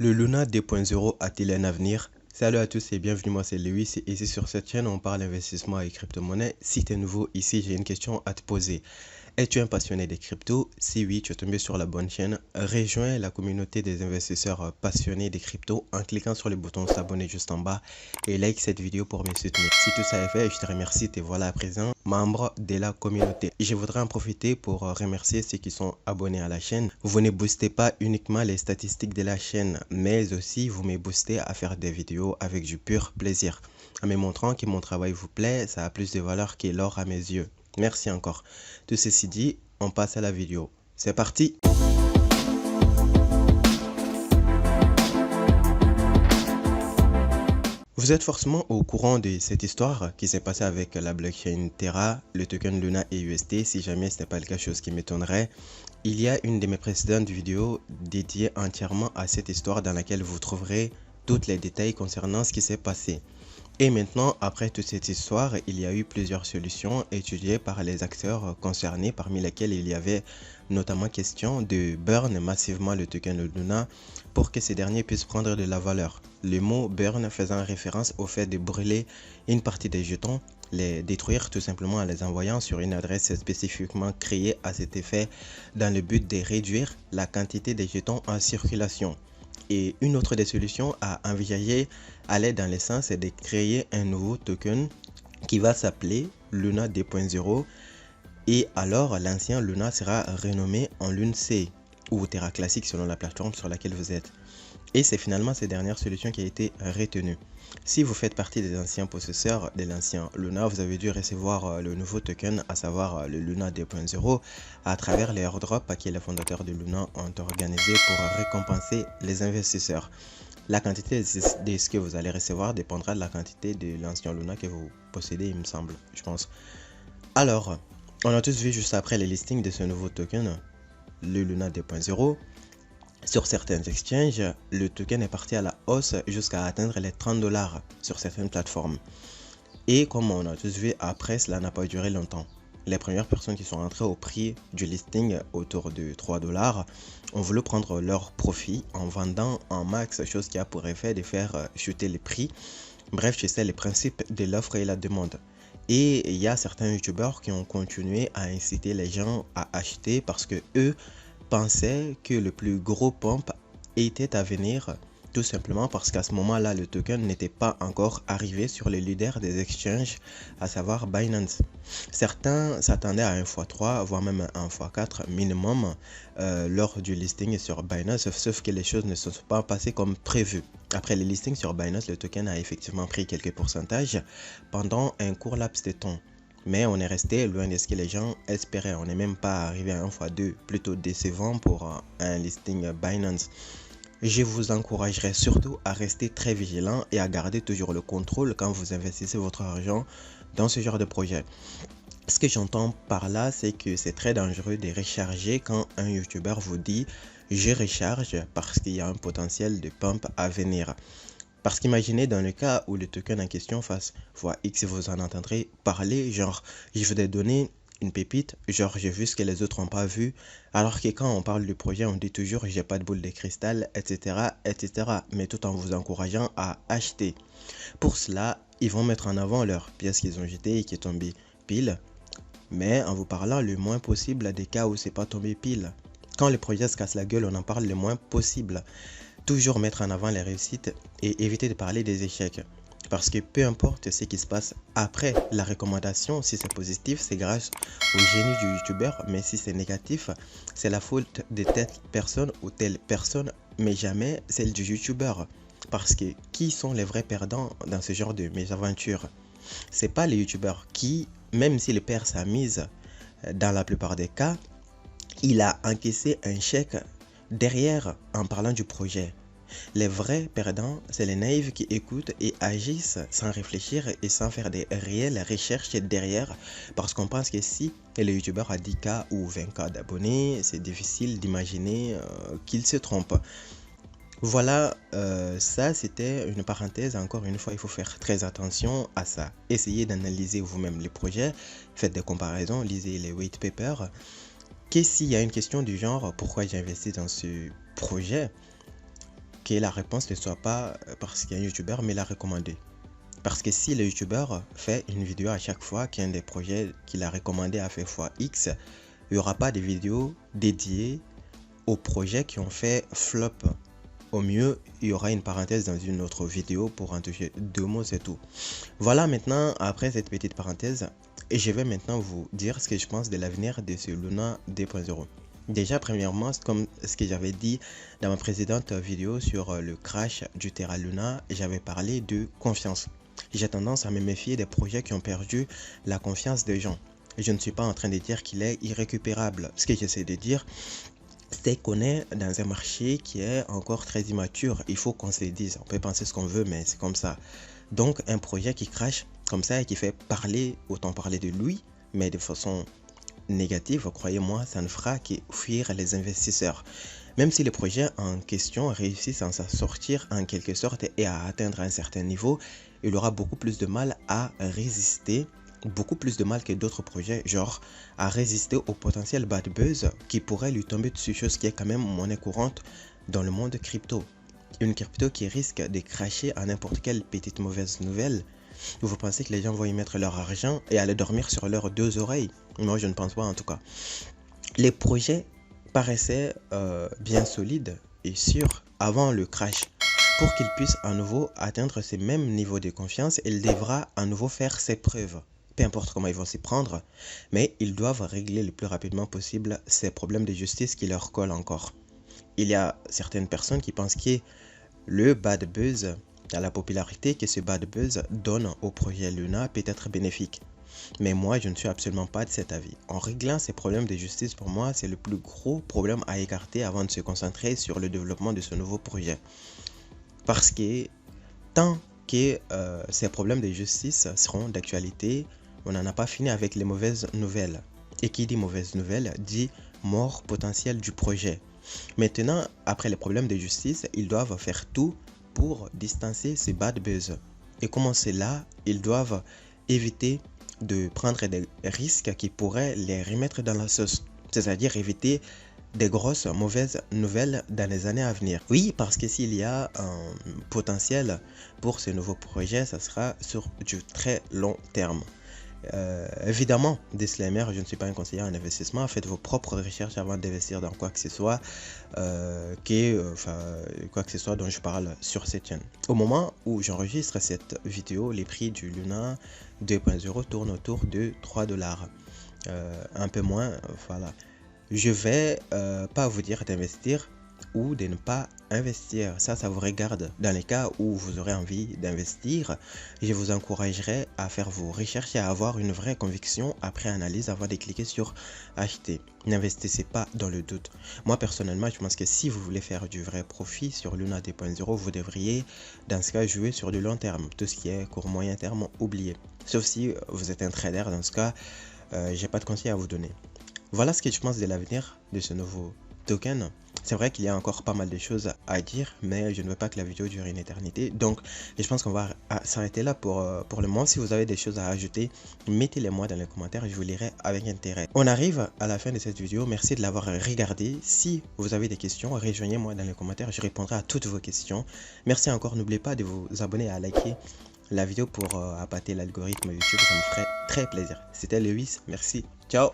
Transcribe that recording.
Le Luna 2.0 a-t-il un avenir? Salut à tous et bienvenue, moi c'est Lewis et ici sur cette chaîne on parle investissement et crypto-monnaie. Si tu es nouveau ici, j'ai une question à te poser. Es-tu un passionné des cryptos? Si oui, tu es tombé sur la bonne chaîne. Rejoins la communauté des investisseurs passionnés des cryptos en cliquant sur le bouton s'abonner juste en bas et like cette vidéo pour me soutenir. Si tout ça est fait, je te remercie, te voilà à présent membre de la communauté. Je voudrais en profiter pour remercier ceux qui sont abonnés à la chaîne. Vous ne boostez pas uniquement les statistiques de la chaîne, mais aussi vous me boostez à faire des vidéos avec du pur plaisir. En me montrant que mon travail vous plaît, ça a plus de valeur que l'or à mes yeux. Merci encore. Tout ceci dit, on passe à la vidéo. C'est parti! Vous êtes forcément au courant de cette histoire qui s'est passée avec la blockchain Terra, le token Luna et UST. Si jamais ce n'est pas le cas, chose qui m'étonnerait. Il y a une de mes précédentes vidéos dédiée entièrement à cette histoire dans laquelle vous trouverez tous les détails concernant ce qui s'est passé. Et maintenant, après toute cette histoire, il y a eu plusieurs solutions étudiées par les acteurs concernés, parmi lesquels il y avait notamment question de burn massivement le token Luna pour que ces derniers puissent prendre de la valeur. Le mot burn faisant référence au fait de brûler une partie des jetons, les détruire tout simplement en les envoyant sur une adresse spécifiquement créée à cet effet dans le but de réduire la quantité des jetons en circulation. Et une autre des solutions à envisager allait dans le sens de créer un nouveau token qui va s'appeler Luna 2.0 et alors l'ancien Luna sera renommé en Lune C ou Terra classique selon la plateforme sur laquelle vous êtes. Et c'est finalement cette dernière solution qui a été retenue. Si vous faites partie des anciens possesseurs de l'ancien Luna, vous avez dû recevoir le nouveau token, à savoir le Luna 2.0, à travers les airdrops que les fondateurs de Luna ont organisé pour récompenser les investisseurs. La quantité de ce que vous allez recevoir dépendra de la quantité de l'ancien Luna que vous possédez, il me semble, je pense. Alors, on a tous vu juste après les listings de ce nouveau token, le Luna 2.0. Sur certains exchanges, le token est parti à la hausse jusqu'à atteindre les 30 $ sur certaines plateformes. Et comme on a tous vu, après cela n'a pas duré longtemps. Les premières personnes qui sont entrées au prix du listing autour de 3 $ ont voulu prendre leur profit en vendant en max, chose qui a pour effet de faire chuter les prix. Bref, tu sais, les principes de l'offre et la demande. Et il y a certains youtubeurs qui ont continué à inciter les gens à acheter parce que eux pensaient que le plus gros pump était à venir, tout simplement parce qu'à ce moment-là, le token n'était pas encore arrivé sur les leaders des exchanges, à savoir Binance. Certains s'attendaient à 1x3, voire même 1x4 minimum lors du listing sur Binance, sauf que les choses ne se sont pas passées comme prévu. Après le listing sur Binance, le token a effectivement pris quelques pourcentages pendant un court laps de temps. Mais on est resté loin de ce que les gens espéraient. On n'est même pas arrivé à 1x2, plutôt décevant pour un listing Binance. Je vous encouragerai surtout à rester très vigilant et à garder toujours le contrôle quand vous investissez votre argent dans ce genre de projet. Ce que j'entends par là, c'est que c'est très dangereux de recharger quand un YouTuber vous dit « je recharge parce qu'il y a un potentiel de pump à venir ». Parce qu'imaginez dans le cas où le token en question fasse x, vous en entendrez parler, genre je vais te donner une pépite, genre j'ai vu ce que les autres n'ont pas vu, alors que quand on parle du projet on dit toujours j'ai pas de boule de cristal, etc., mais tout en vous encourageant à acheter. Pour cela, ils vont mettre en avant leur pièce qu'ils ont jetée et qui est tombée pile, mais en vous parlant le moins possible des cas où c'est pas tombé pile. Quand le projet se casse la gueule, on en parle le moins possible. Toujours mettre en avant les réussites et éviter de parler des échecs. Parce que peu importe ce qui se passe après la recommandation, si c'est positif, c'est grâce au génie du youtubeur, mais si c'est négatif, c'est la faute de telle personne ou telle personne, mais jamais celle du youtubeur. Parce que qui sont les vrais perdants dans ce genre de mésaventures? C'est pas les youtubeurs qui, même s'il perd sa mise, dans la plupart des cas, il a encaissé un chèque derrière en parlant du projet. Les vrais perdants, c'est les naïfs qui écoutent et agissent sans réfléchir et sans faire des réelles recherches derrière, parce qu'on pense que si le youtubeur a 10K ou 20K d'abonnés, c'est difficile d'imaginer qu'il se trompe. Voilà, ça c'était une parenthèse. Encore une fois, il faut faire très attention à ça. Essayez d'analyser vous-même les projets, faites des comparaisons, lisez les white papers. S'il y a une question du genre pourquoi j'ai investi dans ce projet, que la réponse ne soit pas parce qu'un youtubeur me l'a recommandé. Parce que si le youtubeur fait une vidéo à chaque fois qu'un des projets qu'il a recommandé a fait fois X, il n'y aura pas de vidéo dédiée aux projets qui ont fait flop. Au mieux, il y aura une parenthèse dans une autre vidéo pour en toucher 2 mots, c'est tout. Voilà, maintenant, après cette petite parenthèse, je vais maintenant vous dire ce que je pense de l'avenir de ce Luna 2.0. Déjà, premièrement, comme ce que j'avais dit dans ma précédente vidéo sur le crash du Terra Luna, j'avais parlé de confiance. J'ai tendance à me méfier des projets qui ont perdu la confiance des gens. Je ne suis pas en train de dire qu'il est irrécupérable. Ce que j'essaie de dire, c'est qu'on est dans un marché qui est encore très immature. Il faut qu'on se le dise. On peut penser ce qu'on veut, mais c'est comme ça. Donc, un projet qui crache comme ça et qui fait parler, autant parler de lui, mais de façon négative, croyez-moi, ça ne fera que fuir les investisseurs. Même si les projets en question réussissent à s'en sortir en quelque sorte et à atteindre un certain niveau, il aura beaucoup plus de mal à résister, beaucoup plus de mal que d'autres projets, genre à résister au potentiel bad buzz qui pourrait lui tomber dessus, chose qui est quand même monnaie courante dans le monde crypto. Une crypto qui risque de cracher à n'importe quelle petite mauvaise nouvelle. Vous pensez que les gens vont y mettre leur argent et aller dormir sur leurs 2 oreilles? Moi, je ne pense pas en tout cas. Les projets paraissaient bien solides et sûrs avant le crash. Pour qu'il puisse à nouveau atteindre ces mêmes niveaux de confiance, il devra à nouveau faire ses preuves. Peu importe comment ils vont s'y prendre, mais ils doivent régler le plus rapidement possible ces problèmes de justice qui leur collent encore. Il y a certaines personnes qui pensent que le bad buzz, la popularité que ce bad buzz donne au projet Luna peut être bénéfique. Mais moi, je ne suis absolument pas de cet avis. En réglant ces problèmes de justice, pour moi, c'est le plus gros problème à écarter avant de se concentrer sur le développement de ce nouveau projet. Parce que tant que ces problèmes de justice seront d'actualité, on n'en a pas fini avec les mauvaises nouvelles. Et qui dit mauvaise nouvelle dit mort potentielle du projet. Maintenant, après les problèmes de justice, ils doivent faire tout pour distancer ces bad buzz. Et comment c'est là, ils doivent éviter de prendre des risques qui pourraient les remettre dans la sauce. C'est-à-dire éviter des grosses mauvaises nouvelles dans les années à venir. Oui, parce que s'il y a un potentiel pour ce nouveau projet, ça sera sur du très long terme. Évidemment, disclaimer, je ne suis pas un conseiller en investissement. Faites vos propres recherches avant d'investir dans quoi que ce soit, quoi que ce soit dont je parle sur cette chaîne. Au moment où j'enregistre cette vidéo, les prix du Luna 2.0 tournent autour de 3 $. Un peu moins, voilà. Je vais pas vous dire d'investir ou de ne pas investir. Ça vous regarde. Dans les cas où vous aurez envie d'investir, je vous encouragerai à faire vos recherches et à avoir une vraie conviction après analyse avant de cliquer sur acheter. N'investissez pas dans le doute. Moi personnellement, je pense que si vous voulez faire du vrai profit sur Luna 2.0, vous devriez dans ce cas jouer sur du long terme. Tout ce qui est court moyen terme, oubliez. Sauf si vous êtes un trader, dans ce cas, j'ai pas de conseil à vous donner. Voilà ce que je pense de l'avenir de ce nouveau token. C'est vrai qu'il y a encore pas mal de choses à dire, mais je ne veux pas que la vidéo dure une éternité. Donc, je pense qu'on va s'arrêter là pour le moment. Si vous avez des choses à ajouter, mettez-les moi dans les commentaires, je vous lirai avec intérêt. On arrive à la fin de cette vidéo. Merci de l'avoir regardé. Si vous avez des questions, rejoignez-moi dans les commentaires. Je répondrai à toutes vos questions. Merci encore. N'oubliez pas de vous abonner et à liker la vidéo pour appâter l'algorithme YouTube. Ça me ferait très plaisir. C'était Lewis. Merci. Ciao.